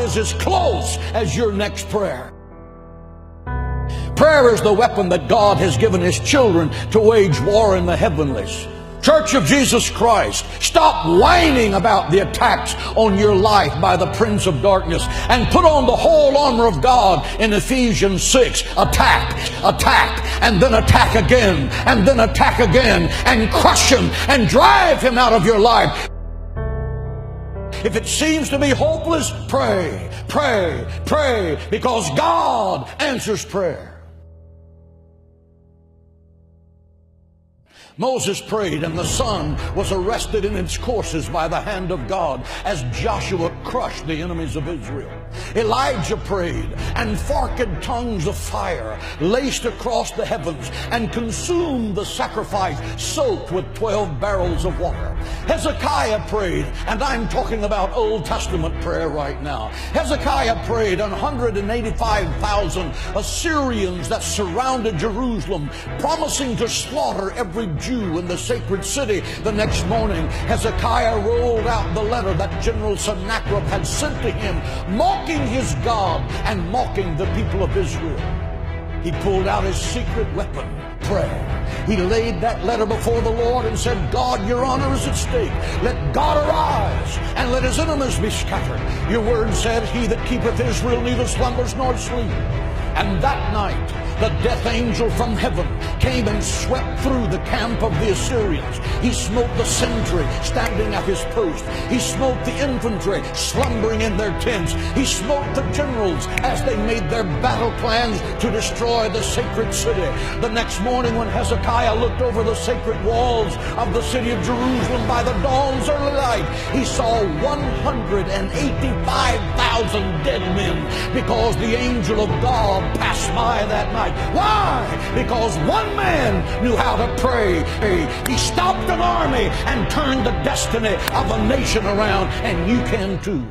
is as close as your next prayer. Prayer is the weapon that God has given His children to wage war in the heavenlies. Church of Jesus Christ, stop whining about the attacks on your life by the prince of darkness and put on the whole armor of God in Ephesians 6. Attack, and then attack again, and then attack again, and crush him and drive him out of your life. If it seems to be hopeless, pray, because God answers prayer. Moses prayed, and the sun was arrested in its courses by the hand of God as Joshua crushed the enemies of Israel. Elijah prayed, and forked tongues of fire laced across the heavens and consumed the sacrifice soaked with 12 barrels of water. Hezekiah prayed, and I'm talking about Old Testament prayer right now. Hezekiah prayed, and 185,000 Assyrians that surrounded Jerusalem, promising to slaughter every Jew in the sacred city. The next morning, Hezekiah rolled out the letter that General Sennacherib had sent to him, mocking his God and mocking the people of Israel. He pulled out his secret weapon, prayer. He laid that letter before the Lord and said, God, your honor is at stake. Let God arise and let his enemies be scattered. Your word said, he that keepeth Israel neither slumbers nor sleep. And that night, the death angel from heaven came and swept through the camp of the Assyrians. He smote the sentry standing at his post. He smote the infantry slumbering in their tents. He smote the generals as they made their battle plans to destroy the sacred city. The next morning, when Hezekiah looked over the sacred walls of the city of Jerusalem by the dawn's early light, he saw 185,000 dead men, because the angel of God passed by that night. Why? Because one man knew how to pray. He stopped an army and turned the destiny of a nation around, and you can too.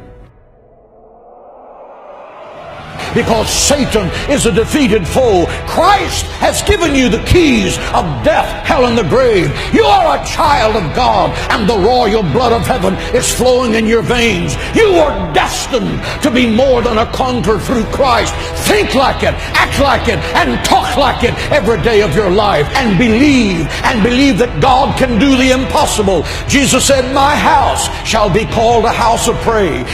Because Satan is a defeated foe. Christ has given you the keys of death, hell, and the grave. You are a child of God, and the royal blood of heaven is flowing in your veins. You are destined to be more than a conqueror through Christ. Think like it, act like it, and talk like it every day of your life. And believe that God can do the impossible. Jesus said, my house shall be called a house of prayer.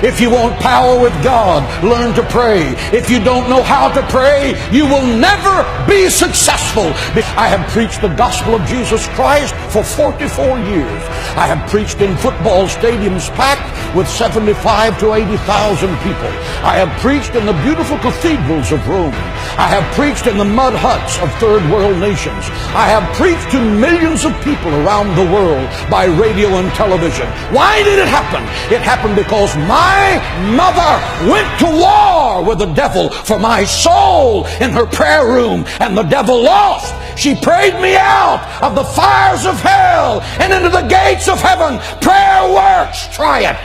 If you want power with God, learn to pray. If you don't know how to pray, you will never be successful. I have preached the gospel of Jesus Christ for 44 years. I have preached in football stadiums packed with 75 to 80,000 people. I have preached in the beautiful cathedrals of Rome. I have preached in the mud huts of third world nations. I have preached to millions of people around the world by radio and television. Why did it happen? It happened because my mother went to war with the devil for my soul in her prayer room, and the devil lost. She prayed me out of the fires of hell and into the gates of heaven. Prayer works. Try it.